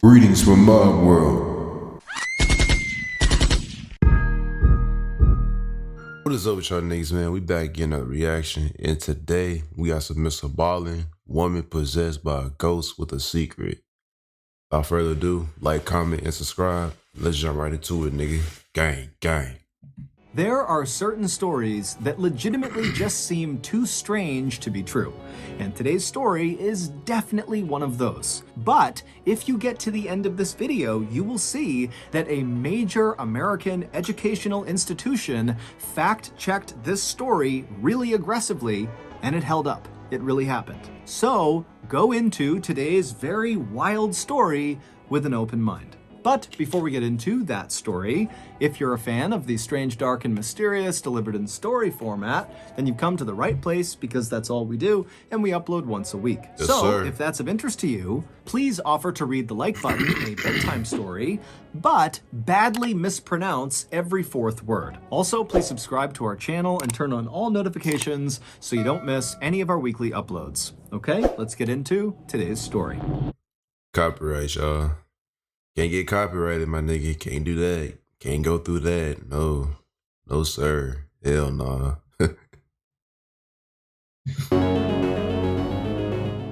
Greetings from Mob World. What is up with y'all niggas, man? We back getting a reaction, and today we got some MrBallen, woman possessed by a ghost with a secret. Without further ado, like, comment, and subscribe. Let's jump right into it, nigga. Gang, gang. There are certain stories that legitimately just seem too strange to be true, and today's story is definitely one of those. But if you get to the end of this video, you will see that a major American educational institution fact-checked this story really aggressively, and it held up. It really happened. So go into today's very wild story with an open mind. But before we get into that story, if you're a fan of the strange, dark, and mysterious delivered in story format, then you've come to the right place because that's all we do, and we upload once a week. Yes, so sir. if that's of interest to you, please offer to read the like button in a bedtime story, but badly mispronounce every fourth word. Also, please subscribe to our channel and turn on all notifications so you don't miss any of our weekly uploads. Okay, let's get into today's story. Copyright, y'all. Can't get copyrighted, my nigga. Can't do that. Can't go through that. No. No, sir. Hell nah.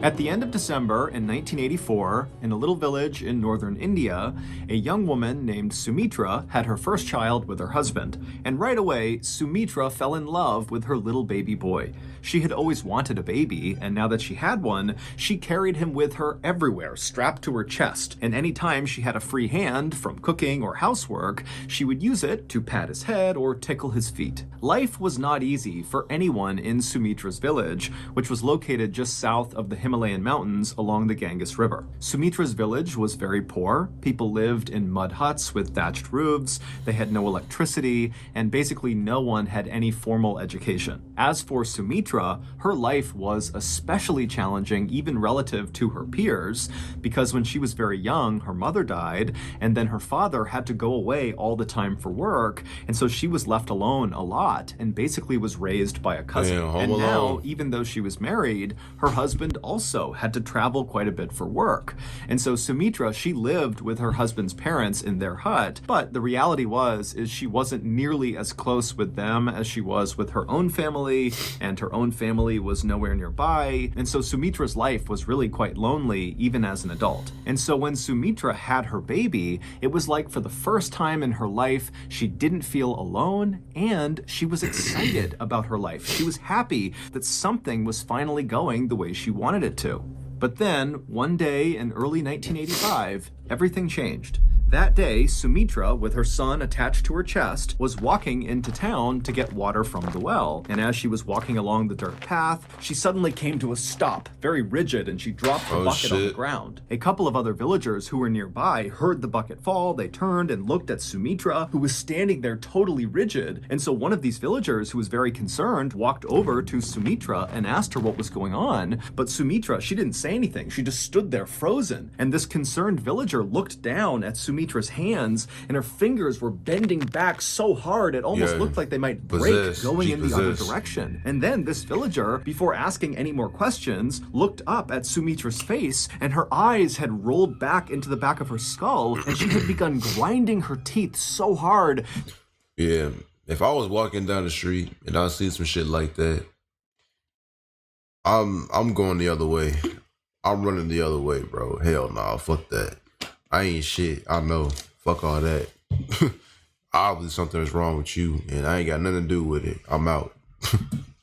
At the end of December in 1984, in a little village in northern India, a young woman named Sumitra had her first child with her husband, and right away, Sumitra fell in love with her little baby boy. She had always wanted a baby, and now that she had one, she carried him with her everywhere, strapped to her chest, and anytime she had a free hand from cooking or housework, she would use it to pat his head or tickle his feet. Life was not easy for anyone in Sumitra's village, which was located just south of the Himalayan mountains along the Ganges River. Sumitra's village was very poor. People lived in mud huts with thatched roofs, they had no electricity, and basically no one had any formal education. As for Sumitra, her life was especially challenging even relative to her peers, because when she was very young, her mother died, and then her father had to go away all the time for work, and so she was left alone a lot and basically was raised by a cousin. Damn, home and alone. now, even though she was married, her husband also had to travel quite a bit for work. And so Sumitra, she lived with her husband's parents in their hut, but the reality is she wasn't nearly as close with them as she was with her own family, and her own family was nowhere nearby. And so Sumitra's life was really quite lonely, even as an adult. And so when Sumitra had her baby, it was like for the first time in her life, she didn't feel alone, and she was excited about her life. She was happy that something was finally going the way she wanted it to. But then, one day in early 1985, everything changed. That day, Sumitra, with her son attached to her chest, was walking into town to get water from the well. And as she was walking along the dirt path, she suddenly came to a stop, very rigid, and she dropped the bucket on the ground. A couple of other villagers who were nearby heard the bucket fall. They turned and looked at Sumitra, who was standing there totally rigid. And so one of these villagers, who was very concerned, walked over to Sumitra and asked her what was going on. But Sumitra, she didn't say anything. She just stood there frozen. And this concerned villager looked down at Sumitra's hands, and her fingers were bending back so hard it almost looked like they might break going in the other direction. And then this villager, before asking any more questions, looked up at Sumitra's face, and her eyes had rolled back into the back of her skull, and she had begun grinding her teeth so hard. Yeah, if I was walking down the street and I see some shit like that, I'm going the other way. I'm running the other way, bro. Hell nah, fuck that. I ain't shit. I know. Fuck all that. Obviously something is wrong with you, and I ain't got nothing to do with it. I'm out.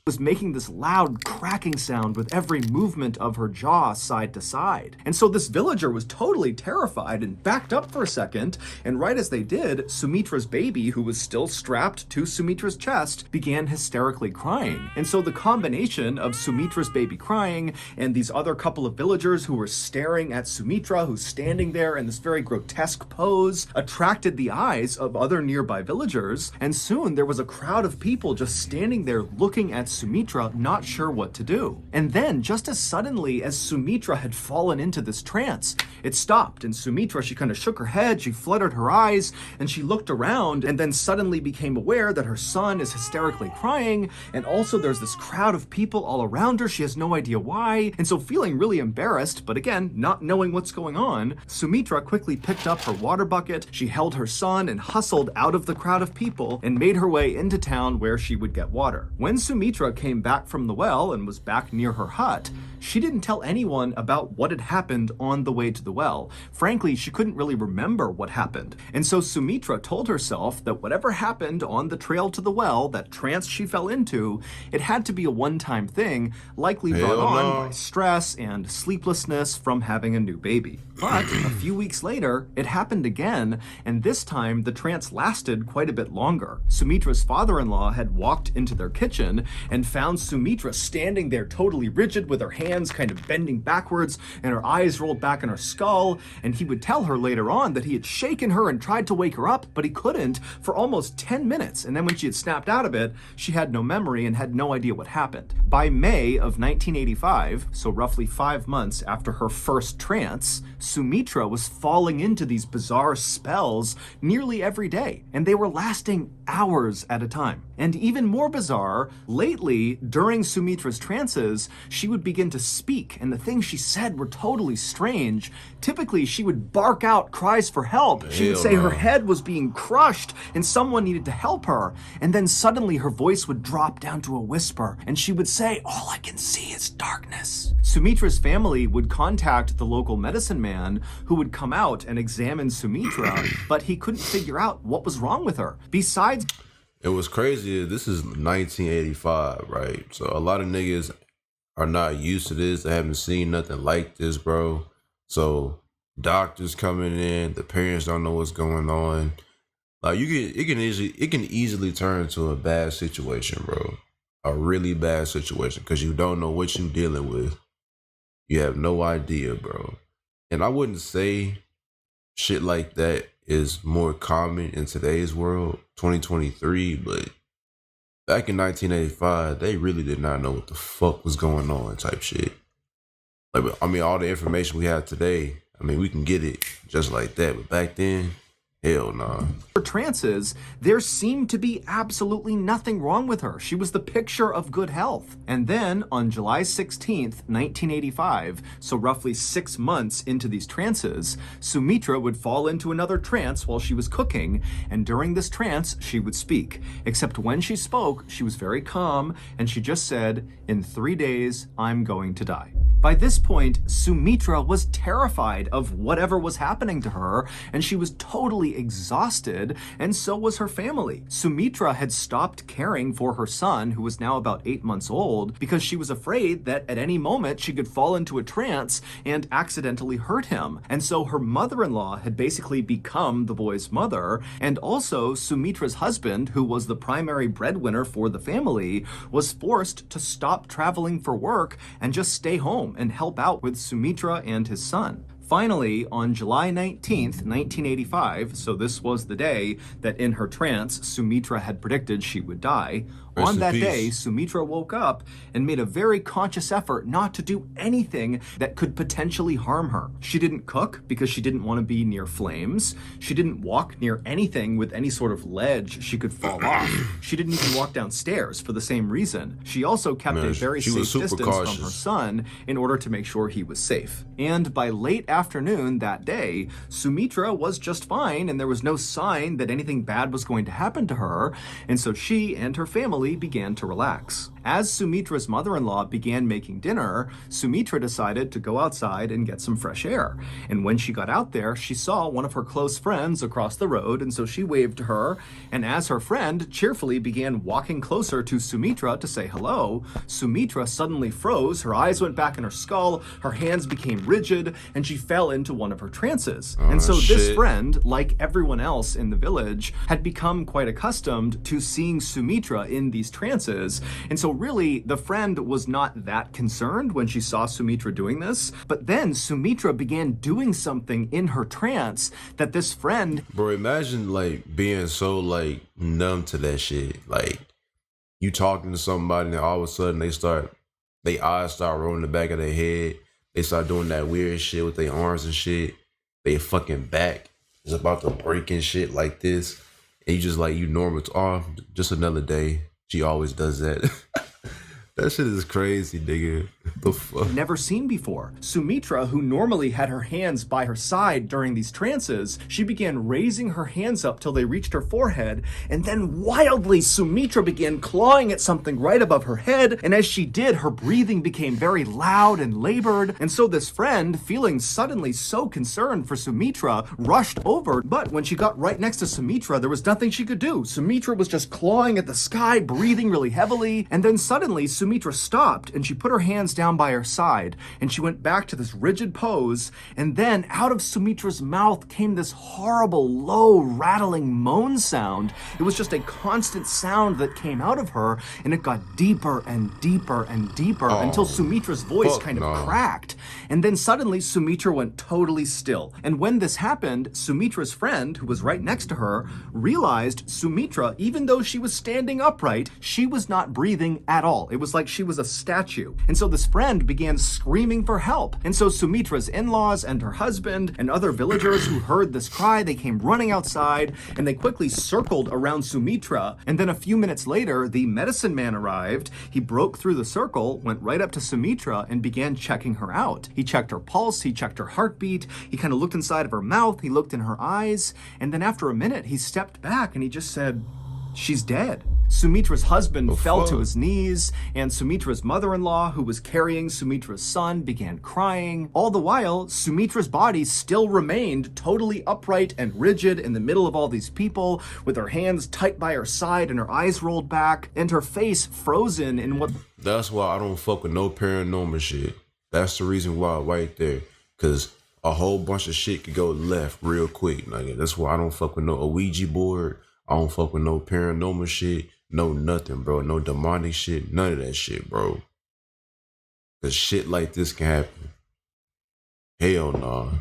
Was making this loud cracking sound with every movement of her jaw side to side. And so this villager was totally terrified and backed up for a second, and right as they did, Sumitra's baby, who was still strapped to Sumitra's chest, began hysterically crying. And so the combination of Sumitra's baby crying and these other couple of villagers who were staring at Sumitra, who's standing there in this very grotesque pose, attracted the eyes of other nearby villagers, and soon there was a crowd of people just standing there looking at Sumitra, not sure what to do. And then, just as suddenly as Sumitra had fallen into this trance, it stopped, and Sumitra, she kind of shook her head, she fluttered her eyes, and she looked around, and then suddenly became aware that her son is hysterically crying, and also there's this crowd of people all around her. She has no idea why, and so feeling really embarrassed, but again, not knowing what's going on, Sumitra quickly picked up her water bucket, she held her son and hustled out of the crowd of people and made her way into town where she would get water. When Sumitra came back from the well and was back near her hut, she didn't tell anyone about what had happened on the way to the well. Frankly, she couldn't really remember what happened. And so Sumitra told herself that whatever happened on the trail to the well, that trance she fell into, it had to be a one-time thing, likely brought on by stress and sleeplessness from having a new baby. But a few weeks later, it happened again, and this time the trance lasted quite a bit longer. Sumitra's father-in-law had walked into their kitchen and found Sumitra standing there totally rigid with her hands kind of bending backwards and her eyes rolled back in her skull, and he would tell her later on that he had shaken her and tried to wake her up, but he couldn't for almost 10 minutes, and then when she had snapped out of it, she had no memory and had no idea what happened. By May of 1985, so roughly 5 months after her first trance, Sumitra was falling into these bizarre spells nearly every day, and they were lasting hours at a time. And even more bizarre, lately, during Sumitra's trances, she would begin to speak, and the things she said were totally strange. Typically, she would bark out cries for help. She would say her head was being crushed and someone needed to help her. And then suddenly her voice would drop down to a whisper, and she would say, "All I can see is darkness." Sumitra's family would contact the local medicine man who would come out and examine Sumitra, but he couldn't figure out what was wrong with her. Besides, it was crazy. This is 1985, right? So a lot of niggas are not used to this. They haven't seen nothing like this, bro. So doctors coming in, the parents don't know what's going on. Like it can easily turn to a bad situation, bro. A really bad situation because you don't know what you're dealing with. You have no idea, bro. And I wouldn't say shit like that is more common in today's world, 2023, but back in 1985, they really did not know what the fuck was going on type shit. Like, I mean, all the information we have today, I mean, we can get it just like that, but back then, hell nah. For trances, there seemed to be absolutely nothing wrong with her. She was the picture of good health. And then on July 16th, 1985, so roughly 6 months into these trances, Sumitra would fall into another trance while she was cooking, and during this trance, she would speak. Except when she spoke, she was very calm, and she just said, "In 3 days, I'm going to die." By this point, Sumitra was terrified of whatever was happening to her, and she was totally exhausted, and so was her family. Sumitra had stopped caring for her son, who was now about 8 months old, because she was afraid that at any moment she could fall into a trance and accidentally hurt him. And so her mother-in-law had basically become the boy's mother, and also Sumitra's husband, who was the primary breadwinner for the family, was forced to stop traveling for work and just stay home and help out with Sumitra and his son. Finally, on July 19th, 1985, so this was the day that in her trance, Sumitra had predicted she would die, on that day, Sumitra woke up and made a very conscious effort not to do anything that could potentially harm her. She didn't cook because she didn't want to be near flames. She didn't walk near anything with any sort of ledge she could fall off. She didn't even walk downstairs for the same reason. She also kept a very safe distance from her son in order to make sure he was safe. And by late afternoon that day, Sumitra was just fine, and there was no sign that anything bad was going to happen to her, and so she and her family began to relax. As Sumitra's mother-in-law began making dinner, Sumitra decided to go outside and get some fresh air. And when she got out there, she saw one of her close friends across the road, and so she waved to her. And as her friend cheerfully began walking closer to Sumitra to say hello, Sumitra suddenly froze, her eyes went back in her skull, her hands became rigid, and she fell into one of her trances. And so this friend, like everyone else in the village, had become quite accustomed to seeing Sumitra in these trances. And so really, the friend was not that concerned when she saw Sumitra doing this, but then Sumitra began doing something in her trance that this friend... Bro, imagine like being so like numb to that shit. Like you talking to somebody and all of a sudden they eyes start rolling the back of their head. They start doing that weird shit with their arms and shit. They fucking back is about to break and shit like this. And you just like, you normal. Oh, just another day. She always does that. That shit is crazy, nigga. The fuck? Never seen before. Sumitra, who normally had her hands by her side during these trances, she began raising her hands up till they reached her forehead, and then wildly Sumitra began clawing at something right above her head, and as she did, her breathing became very loud and labored, and so this friend, feeling suddenly so concerned for Sumitra, rushed over, but when she got right next to Sumitra, there was nothing she could do. Sumitra was just clawing at the sky, breathing really heavily, and then suddenly Sumitra stopped, and she put her hands down by her side, and she went back to this rigid pose, and then out of Sumitra's mouth came this horrible, low, rattling moan sound. It was just a constant sound that came out of her, and it got deeper and deeper and deeper until Sumitra's voice kind of cracked. And then suddenly Sumitra went totally still. And when this happened, Sumitra's friend, who was right next to her, realized Sumitra, even though she was standing upright, she was not breathing at all. It was like she was a statue. And so this friend began screaming for help. And so Sumitra's in-laws and her husband and other villagers who heard this cry, they came running outside and they quickly circled around Sumitra. And then a few minutes later, the medicine man arrived. He broke through the circle, went right up to Sumitra and began checking her out. He checked her pulse, he checked her heartbeat, he kind of looked inside of her mouth, he looked in her eyes, and then after a minute, he stepped back and he just said, "She's dead." Sumitra's husband fell to his knees, and Sumitra's mother-in-law, who was carrying Sumitra's son, began crying. All the while, Sumitra's body still remained totally upright and rigid in the middle of all these people, with her hands tight by her side and her eyes rolled back, and her face frozen in what... That's why I don't fuck with no paranormal shit. That's the reason why right there. Because a whole bunch of shit could go left real quick, nigga. That's why I don't fuck with no Ouija board. I don't fuck with no paranormal shit. No nothing, bro. No demonic shit. None of that shit, bro. Cause shit like this can happen. Hell no.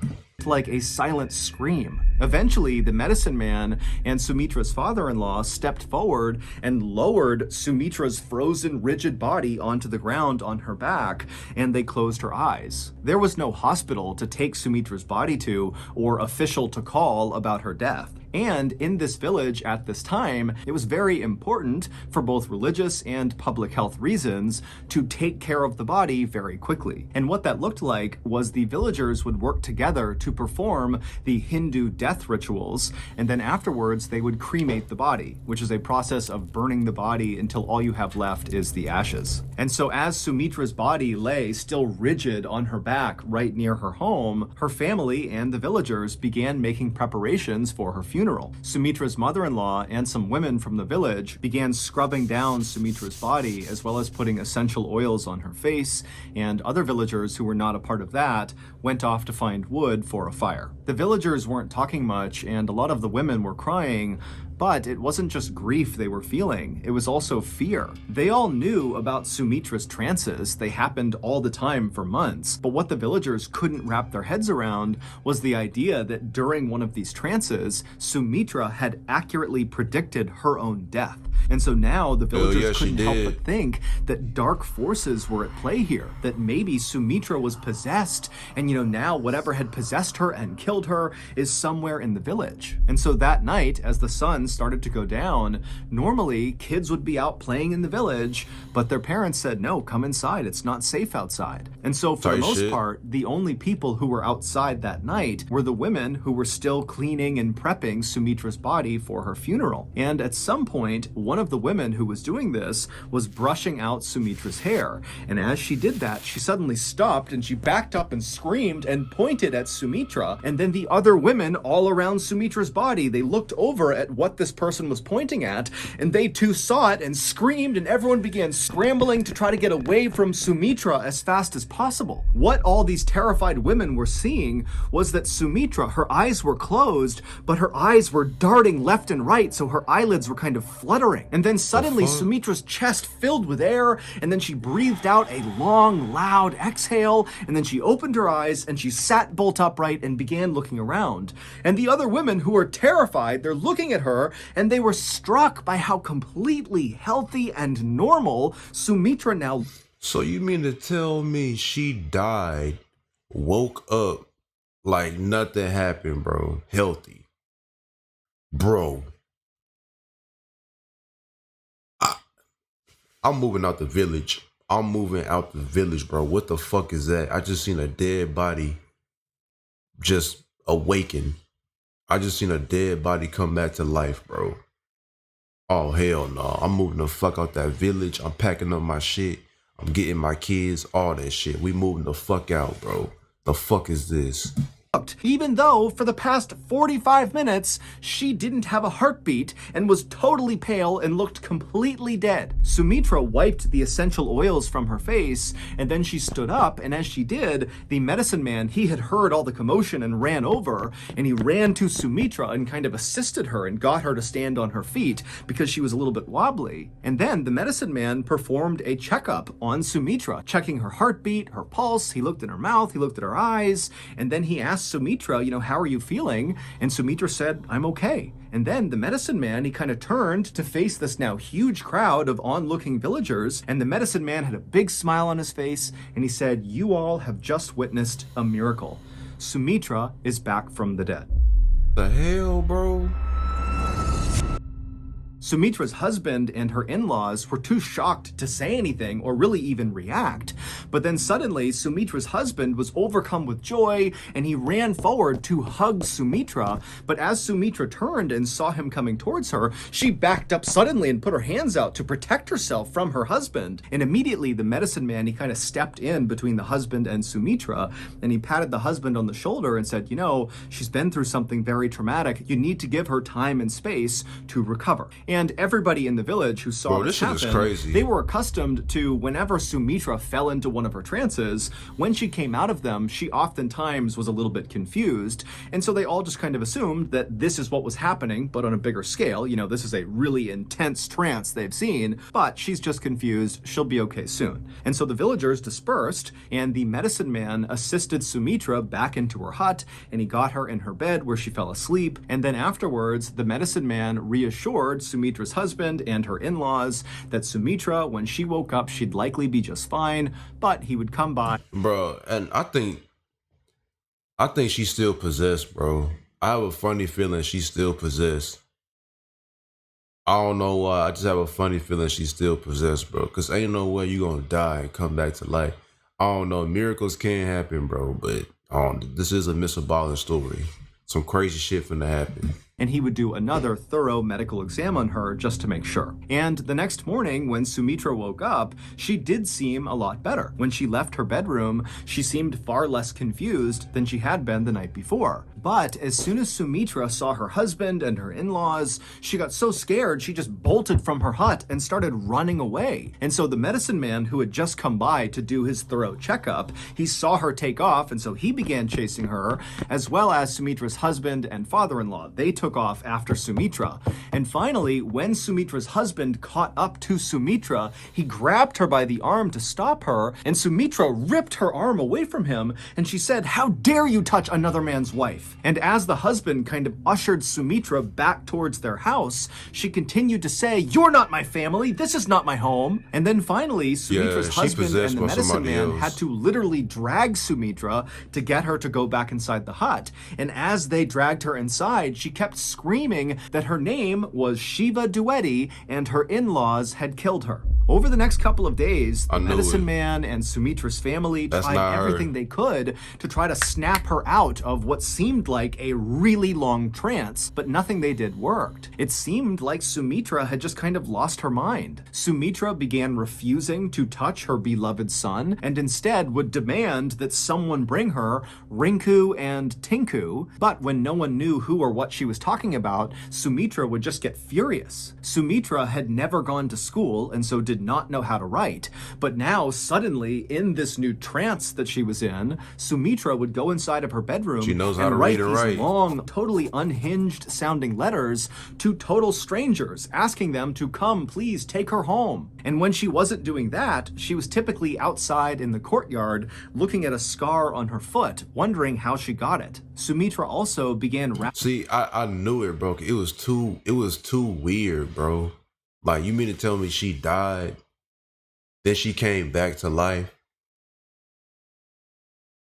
Like a silent scream. Eventually, the medicine man and Sumitra's father-in-law stepped forward and lowered Sumitra's frozen, rigid body onto the ground on her back, and they closed her eyes. There was no hospital to take Sumitra's body to or official to call about her death. And in this village at this time, it was very important for both religious and public health reasons to take care of the body very quickly. And what that looked like was the villagers would work together to perform the Hindu death rituals, and then afterwards they would cremate the body, which is a process of burning the body until all you have left is the ashes. And so as Sumitra's body lay still rigid on her back right near her home, her family and the villagers began making preparations for her funeral. Sumitra's mother-in-law and some women from the village began scrubbing down Sumitra's body, as well as putting essential oils on her face, and other villagers who were not a part of that went off to find wood for a fire. The villagers weren't talking much, and a lot of the women were crying, but it wasn't just grief they were feeling, it was also fear. They all knew about Sumitra's trances, they happened all the time for months, but what the villagers couldn't wrap their heads around was the idea that during one of these trances, Sumitra had accurately predicted her own death. And so now the villagers couldn't help but think that dark forces were at play here, that maybe Sumitra was possessed, and now whatever had possessed her and killed her is somewhere in the village. And so that night, as the sun started to go down, normally kids would be out playing in the village, but their parents said, no, come inside, it's not safe outside. And so for the most part, the only people who were outside that night were the women who were still cleaning and prepping Sumitra's body for her funeral. And at some point, one of the women who was doing this was brushing out Sumitra's hair. And as she did that, she suddenly stopped and she backed up and screamed and pointed at Sumitra. And then the other women all around Sumitra's body, they looked over at what this person was pointing at, and they too saw it and screamed, and everyone began scrambling to try to get away from Sumitra as fast as possible. What all these terrified women were seeing was that Sumitra, her eyes were closed, but her eyes were darting left and right, so her eyelids were kind of fluttering. And then suddenly Sumitra's chest filled with air, and then she breathed out a long, loud exhale, and then she opened her eyes and she sat bolt upright and began looking around. And the other women who were terrified, they're looking at her and they were struck by how completely healthy and normal Sumitra now. So you mean to tell me she died, woke up like nothing happened, bro? Healthy. Bro. I'm moving out the village. I'm moving out the village, bro. What the fuck is that? I just seen a dead body just awaken. I just seen a dead body come back to life, bro. Oh, hell no. I'm moving the fuck out that village. I'm packing up my shit. I'm getting my kids, all that shit. We moving the fuck out, bro. The fuck is this? Even though for the past 45 minutes, she didn't have a heartbeat and was totally pale and looked completely dead. Sumitra wiped the essential oils from her face, and then she stood up, and as she did, the medicine man, he had heard all the commotion and ran over, and he ran to Sumitra and kind of assisted her and got her to stand on her feet because she was a little bit wobbly. And then the medicine man performed a checkup on Sumitra, checking her heartbeat, her pulse, he looked in her mouth, he looked at her eyes, and then he asked Sumitra, how are you feeling? And Sumitra said, I'm okay. And then the medicine man, he kind of turned to face this now huge crowd of onlooking villagers, and the medicine man had a big smile on his face, and he said, you all have just witnessed a miracle. Sumitra is back from the dead. The hell, bro? Sumitra's husband and her in-laws were too shocked to say anything or really even react. But then suddenly, Sumitra's husband was overcome with joy and he ran forward to hug Sumitra. But as Sumitra turned and saw him coming towards her, she backed up suddenly and put her hands out to protect herself from her husband. And immediately the medicine man, he kind of stepped in between the husband and Sumitra, and he patted the husband on the shoulder and said, she's been through something very traumatic. You need to give her time and space to recover. And everybody in the village who saw this happen, crazy. They were accustomed to whenever Sumitra fell into one of her trances, when she came out of them, she oftentimes was a little bit confused. And so they all just kind of assumed that this is what was happening, but on a bigger scale. This is a really intense trance they've seen, but she's just confused. She'll be okay soon. And so the villagers dispersed, and the medicine man assisted Sumitra back into her hut, and he got her in her bed where she fell asleep. And then afterwards, the medicine man reassured Sumitra's husband and her in-laws that Sumitra, when she woke up, she'd likely be just fine, but he would come by. Bro, and I think she's still possessed, bro. I have a funny feeling she's still possessed. I don't know why. I just have a funny feeling she's still possessed, bro. Because ain't no way you gonna die and come back to life. I don't know. Miracles can happen, bro. But this is a MrBallen story. Some crazy shit finna happen. And he would do another thorough medical exam on her just to make sure. And the next morning, when Sumitra woke up, she did seem a lot better. When she left her bedroom, she seemed far less confused than she had been the night before. But as soon as Sumitra saw her husband and her in-laws, she got so scared she just bolted from her hut and started running away. And so the medicine man who had just come by to do his thorough checkup, he saw her take off, and so he began chasing her, as well as Sumitra's husband and father-in-law. They took off after Sumitra. And finally, when Sumitra's husband caught up to Sumitra, he grabbed her by the arm to stop her, and Sumitra ripped her arm away from him, and she said, "How dare you touch another man's wife?" And as the husband kind of ushered Sumitra back towards their house, she continued to say, "You're not my family, this is not my home." And then finally, Sumitra's husband and the medicine man had to literally drag Sumitra to get her to go back inside the hut. And as they dragged her inside, she kept screaming that her name was Shiva Duetti and her in-laws had killed her. Over the next couple of days, the medicine man and Sumitra's family tried everything they could to try to snap her out of what seemed like a really long trance, but nothing they did worked. It seemed like Sumitra had just kind of lost her mind. Sumitra began refusing to touch her beloved son, and instead would demand that someone bring her Rinku and Tinku. But when no one knew who or what she was talking about, Sumitra would just get furious. Sumitra had never gone to school, and so did did not know how to write. But now, suddenly, in this new trance that she was in, Sumitra would go inside of her bedroom She knows how and to write read and these write. long, totally unhinged sounding letters to total strangers, asking them to come, please take her home. And when she wasn't doing that, she was typically outside in the courtyard looking at a scar on her foot, wondering how she got it. Sumitra also began See, I knew it, bro. It was too weird, bro. Like, you mean to tell me she died, then she came back to life,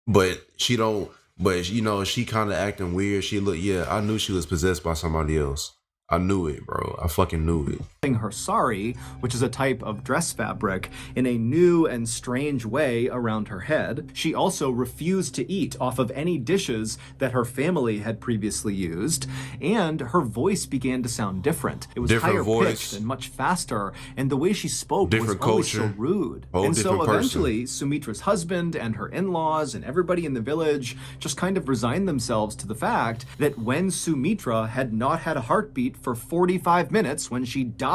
but she don't. But you know, she kind of acting weird. She look, yeah. I knew she was possessed by somebody else. I knew it, bro. I fucking knew it. her sari, which is a type of dress fabric, in a new and strange way around her head. She also refused to eat off of any dishes that her family had previously used, and her voice began to sound different. It was higher pitched and much faster, and the way she spoke was always so rude. And so eventually, Sumitra's husband and her in-laws and everybody in the village just kind of resigned themselves to the fact that when Sumitra had not had a heartbeat for 45 minutes when she died,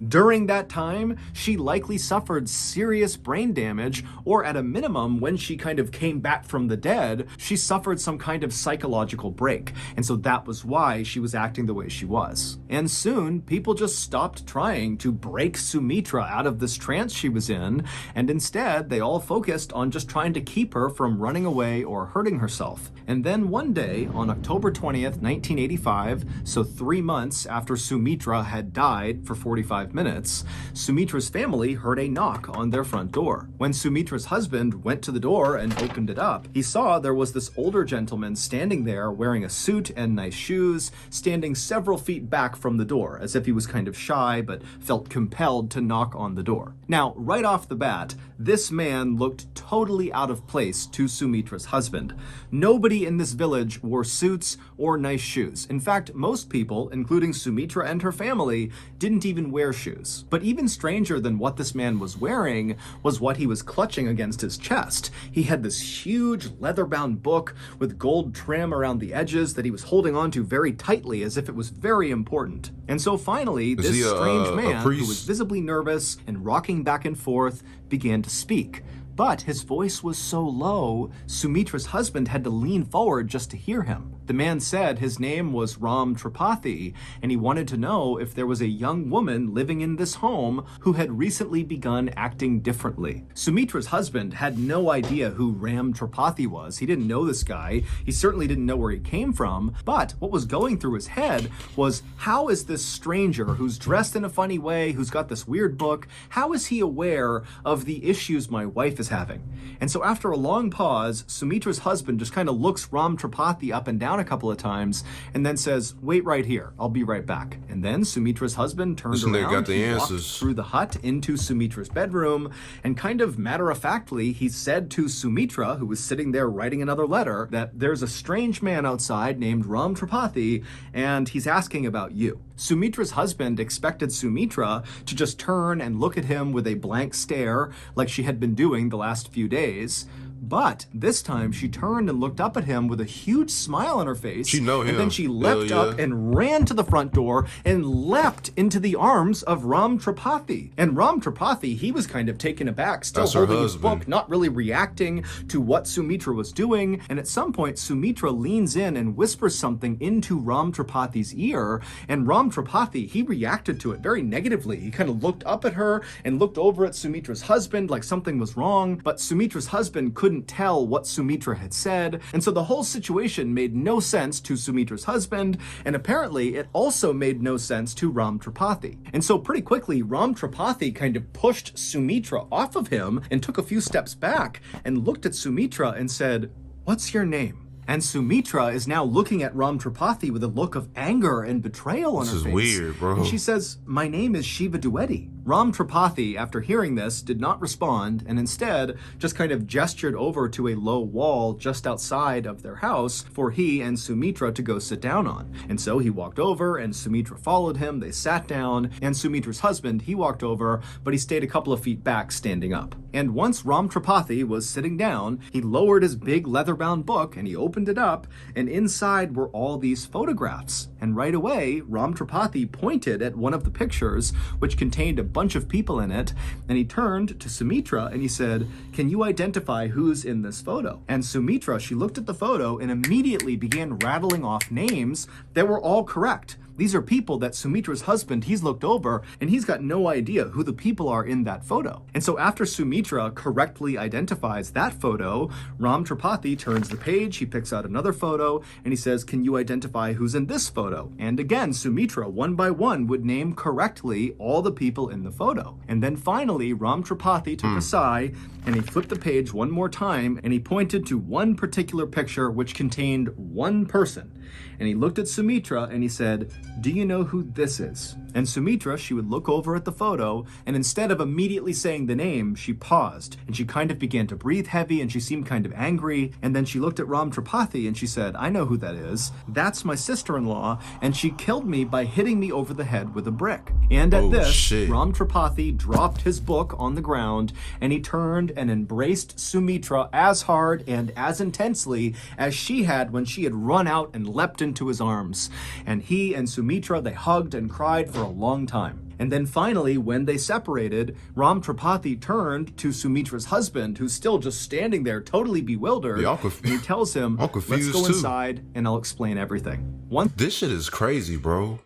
during that time, she likely suffered serious brain damage, or at a minimum, when she kind of came back from the dead, she suffered some kind of psychological break. And so that was why she was acting the way she was. And soon, people just stopped trying to break Sumitra out of this trance she was in, and instead, they all focused on just trying to keep her from running away or hurting herself. And then one day, on October 20th, 1985, so 3 months after Sumitra had died for 45 minutes, Sumitra's family heard a knock on their front door. When Sumitra's husband went to the door and opened it up, he saw there was this older gentleman standing there wearing a suit and nice shoes, standing several feet back from the door, as if he was kind of shy but felt compelled to knock on the door. Now, right off the bat, this man looked totally out of place to Sumitra's husband. Nobody in this village wore suits or nice shoes. In fact, most people, including Sumitra and her family, didn't even wear shoes. But even stranger than what this man was wearing was what he was clutching against his chest. He had this huge leather-bound book with gold trim around the edges that he was holding onto very tightly as if it was very important. And so finally, this strange man, who was visibly nervous and rocking back and forth, began to speak. But his voice was so low, Sumitra's husband had to lean forward just to hear him. The man said his name was Ram Tripathi, and he wanted to know if there was a young woman living in this home who had recently begun acting differently. Sumitra's husband had no idea who Ram Tripathi was. He didn't know this guy. He certainly didn't know where he came from. But what was going through his head was, how is this stranger who's dressed in a funny way, who's got this weird book, how is he aware of the issues my wife is having? And so after a long pause, Sumitra's husband just kind of looks Ram Tripathi up and down a couple of times and then says, wait right here, I'll be right back. And then Sumitra's husband turned around, he walked through the hut into Sumitra's bedroom, and kind of matter-of-factly, he said to Sumitra, who was sitting there writing another letter, that there's a strange man outside named Ram Tripathi, and he's asking about you. Sumitra's husband expected Sumitra to just turn and look at him with a blank stare like she had been doing the last few days. But this time she turned and looked up at him with a huge smile on her face. She know him. And then she leapt up and ran to the front door and leapt into the arms of Ram Tripathi. And Ram Tripathi, he was kind of taken aback, still holding his book, not really reacting to what Sumitra was doing. And at some point, Sumitra leans in and whispers something into Ram Tripathi's ear. And Ram Tripathi, he reacted to it very negatively. He kind of looked up at her and looked over at Sumitra's husband like something was wrong. But Sumitra's husband couldn't tell what Sumitra had said, and so the whole situation made no sense to Sumitra's husband, and apparently it also made no sense to Ram Tripathi. And so pretty quickly, Ram Tripathi kind of pushed Sumitra off of him and took a few steps back and looked at Sumitra and said, "What's your name?" And Sumitra is now looking at Ram Tripathi with a look of anger and betrayal on her face. This is weird, bro. And she says, "My name is Shiva Dwivedi." Ram Tripathi, after hearing this, did not respond, and instead just kind of gestured over to a low wall just outside of their house for he and Sumitra to go sit down on. And so he walked over, and Sumitra followed him. They sat down, and Sumitra's husband, he walked over, but he stayed a couple of feet back, standing up. And once Ram Tripathi was sitting down, he lowered his big leather-bound book, and he opened it up, and inside were all these photographs. And right away, Ram Tripathi pointed at one of the pictures, which contained a bunch of people in it, and he turned to Sumitra and he said, "Can you identify who's in this photo?" And Sumitra, she looked at the photo and immediately began rattling off names that were all correct. These are people that Sumitra's husband, he's looked over, and he's got no idea who the people are in that photo. And so after Sumitra correctly identifies that photo, Ram Tripathi turns the page, he picks out another photo, and he says, "Can you identify who's in this photo?" And again, Sumitra, one by one, would name correctly all the people in the photo. And then finally, Ram Tripathi took a sigh, and he flipped the page one more time, and he pointed to one particular picture which contained one person. And he looked at Sumitra and he said, "Do you know who this is?" And Sumitra, she would look over at the photo, and instead of immediately saying the name, she paused, and she kind of began to breathe heavy, and she seemed kind of angry, and then she looked at Ram Tripathi and she said, "I know who that is. That's my sister-in-law, and she killed me by hitting me over the head with a brick." And at this, Ram Tripathi dropped his book on the ground, and he turned and embraced Sumitra as hard and as intensely as she had when she had run out and leapt into his arms. And he and Sumitra, they hugged and cried for a long time. And then finally, when they separated, Ram Tripathi turned to Sumitra's husband, who's still just standing there totally bewildered. Yeah, and he tells him, "Let's go inside and I'll explain everything." This shit is crazy, bro.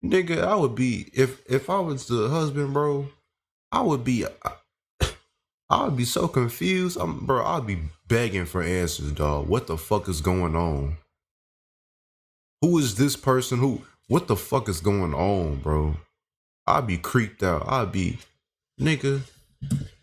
Nigga, I would be, if I was the husband, bro, I would be so confused. Bro, I'd be begging for answers, dog. What the fuck is going on? Who is this person? What the fuck is going on, bro? I'd be creeped out. Nigga.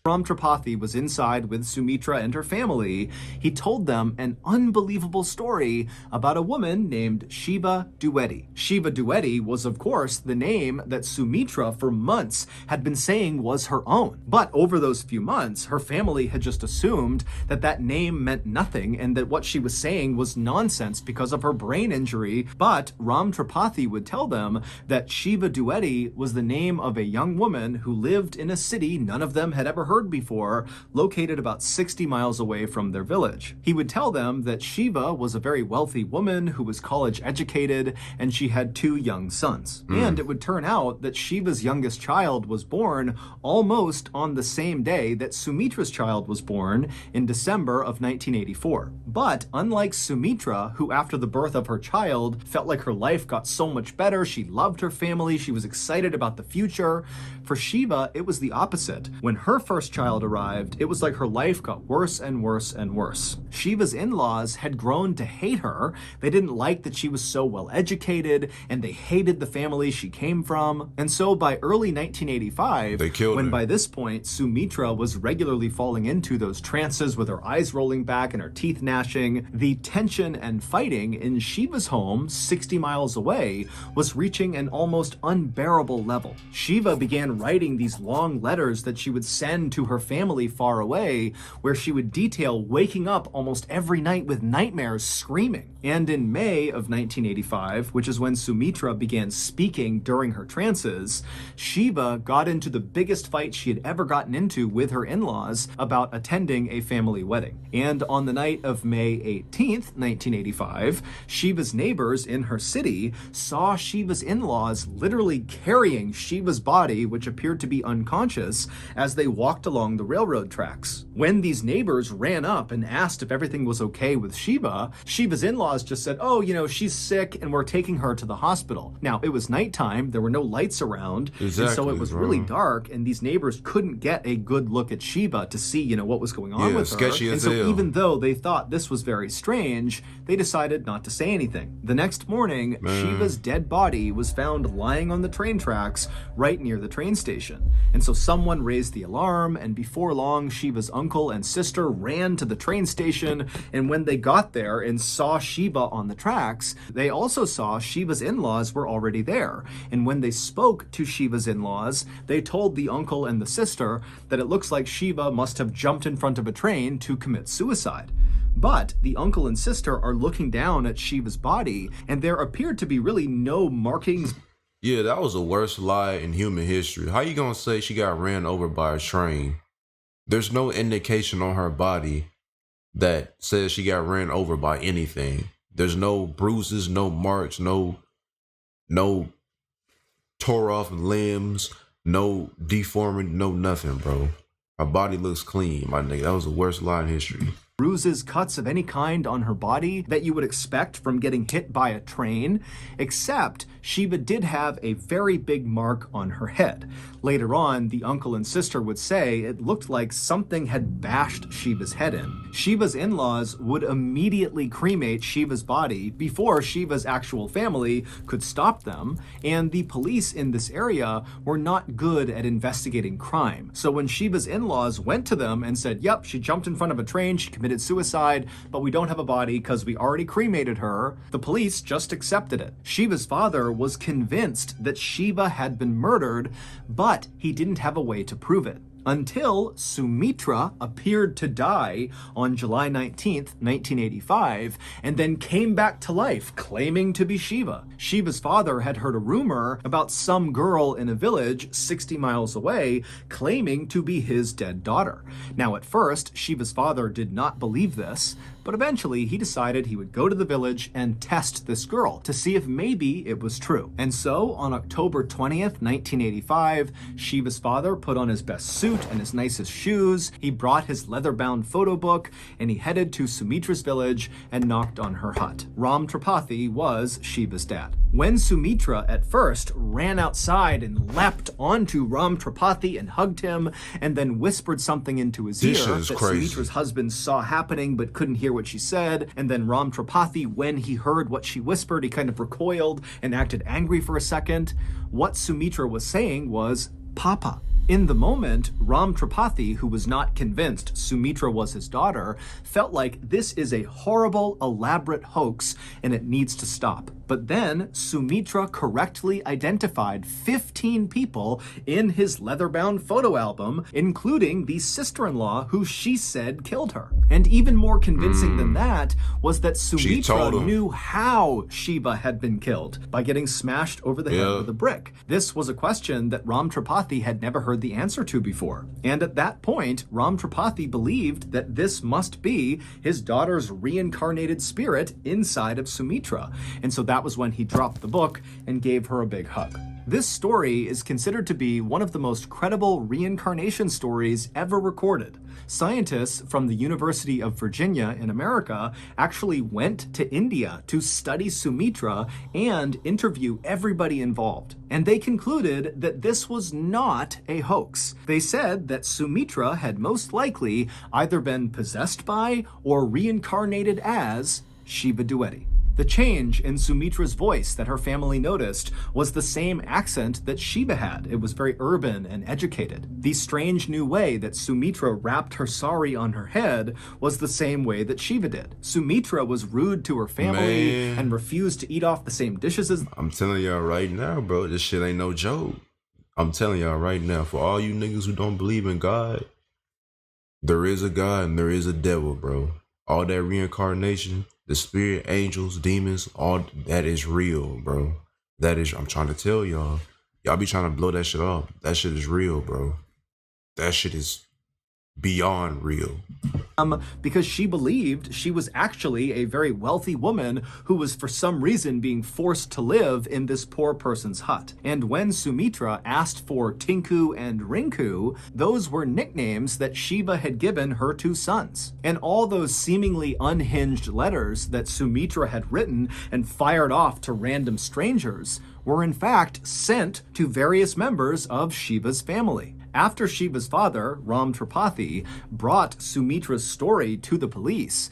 Ram Tripathi was inside with Sumitra and her family. He told them an unbelievable story about a woman named Shiva Dwivedi. Shiva Dwivedi was, of course, the name that Sumitra for months had been saying was her own. But over those few months, her family had just assumed that that name meant nothing and that what she was saying was nonsense because of her brain injury. But Ram Tripathi would tell them that Shiva Dwivedi was the name of a young woman who lived in a city none of them had ever heard before, located about 60 miles away from their village. He would tell them that Shiva was a very wealthy woman who was college educated, and she had 2 young sons. And it would turn out that Shiva's youngest child was born almost on the same day that Sumitra's child was born in December of 1984. But unlike Sumitra, who after the birth of her child felt like her life got so much better, she loved her family, she was excited about the future, for Shiva, it was the opposite. When her first child arrived, it was like her life got worse and worse and worse. Shiva's in-laws had grown to hate her. They didn't like that she was so well educated, and they hated the family she came from. And so by early 1985, they killed her. By this point Sumitra was regularly falling into those trances with her eyes rolling back and her teeth gnashing, the tension and fighting in Shiva's home, 60 miles away, was reaching an almost unbearable level. Shiva began writing these long letters that she would send to her family far away, where she would detail waking up almost every night with nightmares, screaming. And in May of 1985, which is when Sumitra began speaking during her trances, Shiva got into the biggest fight she had ever gotten into with her in-laws about attending a family wedding. And on the night of May 18th, 1985, Shiva's neighbors in her city saw Shiva's in-laws literally carrying Shiva's body, which appeared to be unconscious, as they walked along the railroad tracks. When these neighbors ran up and asked if everything was okay with Shiva, Shiva's in-laws just said, "Oh, she's sick and we're taking her to the hospital." Now, it was nighttime, there were no lights around, and so it was really dark, and these neighbors couldn't get a good look at Shiva to see, what was going on with her. And so even though they thought this was very strange, they decided not to say anything. The next morning, Shiva's dead body was found lying on the train tracks right near the train station. And so someone raised the alarm, and before long, Shiva's uncle and sister ran to the train station, and when they got there and saw Shiva on the tracks, they also saw Shiva's in-laws were already there. And when they spoke to Shiva's in-laws, they told the uncle and the sister that it looks like Shiva must have jumped in front of a train to commit suicide. But the uncle and sister are looking down at Shiva's body, and there appeared to be really no markings. Yeah, that was the worst lie in human history. How you gonna say she got ran over by a train? There's no indication on her body that says she got ran over by anything. There's no bruises, no marks, no tore off limbs, no deforming, no nothing, bro. Her body looks clean, my nigga. That was the worst lie in history. Bruises, cuts of any kind on her body that you would expect from getting hit by a train, except Sheba did have a very big mark on her head. Later on, the uncle and sister would say it looked like something had bashed Sheba's head in. Sheba's in-laws would immediately cremate Sheba's body before Sheba's actual family could stop them, and the police in this area were not good at investigating crime. So when Sheba's in-laws went to them and said, yep, she jumped in front of a train, she committed suicide, but we don't have a body because we already cremated her, the police just accepted it. Sheba's father was convinced that Sheba had been murdered, but he didn't have a way to prove it. Until Sumitra appeared to die on July 19th, 1985, and then came back to life, claiming to be Sheba. Sheba's father had heard a rumor about some girl in a village 60 miles away claiming to be his dead daughter. Now, at first, Sheba's father did not believe this, but eventually he decided he would go to the village and test this girl to see if maybe it was true. And so, on October 20th, 1985, Sheba's father put on his best suit and his nicest shoes, he brought his leather-bound photo book, and he headed to Sumitra's village and knocked on her hut. Ram Tripathi was Sheba's dad. When Sumitra at first ran outside and leapt onto Ram Tripathi and hugged him, and then whispered something into his ear that Sumitra's husband saw happening but couldn't hear what she said, and then Ram Tripathi, when he heard what she whispered, he kind of recoiled and acted angry for a second. What Sumitra was saying was, Papa. In the moment, Ram Tripathi, who was not convinced Sumitra was his daughter, felt like this is a horrible, elaborate hoax and it needs to stop. But then Sumitra correctly identified 15 people in his leather-bound photo album, including the sister-in-law who she said killed her. And even more convincing than that was that Sumitra knew how Sheba had been killed, by getting smashed over the head with a brick. This was a question that Ram Tripathi had never heard the answer to before. And at that point, Ram Tripathi believed that this must be his daughter's reincarnated spirit inside of Sumitra. And so that was when he dropped the book and gave her a big hug. This story is considered to be one of the most credible reincarnation stories ever recorded. Scientists from the University of Virginia in America actually went to India to study Sumitra and interview everybody involved. And they concluded that this was not a hoax. They said that Sumitra had most likely either been possessed by or reincarnated as Sheba Duetti. The change in Sumitra's voice that her family noticed was the same accent that Sheba had. It was very urban and educated. The strange new way that Sumitra wrapped her sari on her head was the same way that Sheba did. Sumitra was rude to her family and refused to eat off the same dishes as... I'm telling y'all right now, bro, this shit ain't no joke. I'm telling y'all right now, for all you niggas who don't believe in God, there is a God and there is a devil, bro. All that reincarnation, the spirit, angels, demons, all that is real, bro. That is, I'm trying to tell y'all. Y'all be trying to blow that shit off. That shit is real, bro. That shit is beyond real. Because she believed she was actually a very wealthy woman who was for some reason being forced to live in this poor person's hut. And when Sumitra asked for Tinku and Rinku, those were nicknames that Sheba had given her two sons. And all those seemingly unhinged letters that Sumitra had written and fired off to random strangers were in fact sent to various members of Sheba's family. After Sheba's father, Ram Tripathi, brought Sumitra's story to the police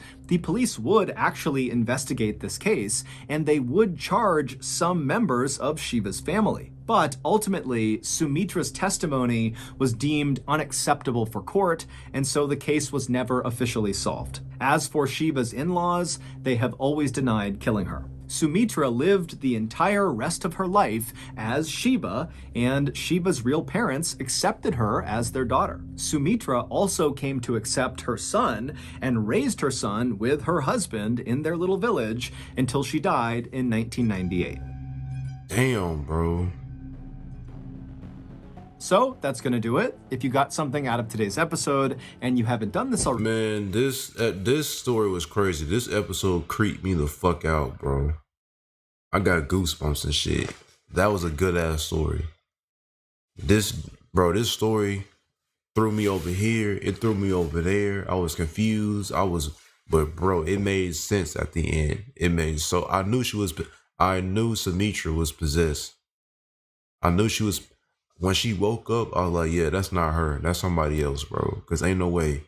would actually investigate this case, and they would charge some members of Sheba's family. But ultimately, Sumitra's testimony was deemed unacceptable for court, and so the case was never officially solved. As for Sheba's in-laws, they have always denied killing her. Sumitra lived the entire rest of her life as Sheba, and Sheba's real parents accepted her as their daughter. Sumitra also came to accept her son and raised her son with her husband in their little village until she died in 1998. Damn, bro. So that's going to do it. If you got something out of today's episode and you haven't done this already, Man, this story was crazy. This episode creeped me the fuck out, bro. I got goosebumps and shit. That was a good ass story. This story threw me over here. It threw me over there. I was confused. But bro, it made sense at the end. I knew Sumitra was possessed. I knew she was, when she woke up, I was like, yeah, that's not her. That's somebody else, bro. Cause ain't no way,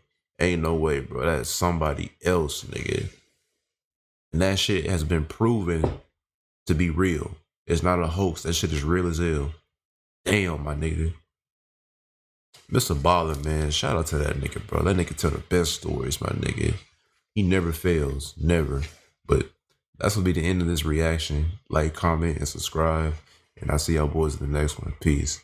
bro. That's somebody else, nigga. And that shit has been proven to be real. It's not a hoax. That shit is real as hell. Damn, my nigga. MrBallen, man. Shout out to that nigga, bro. That nigga tell the best stories, my nigga. He never fails. Never. But that's gonna be the end of this reaction. Like, comment, and subscribe. And I'll see y'all boys in the next one. Peace.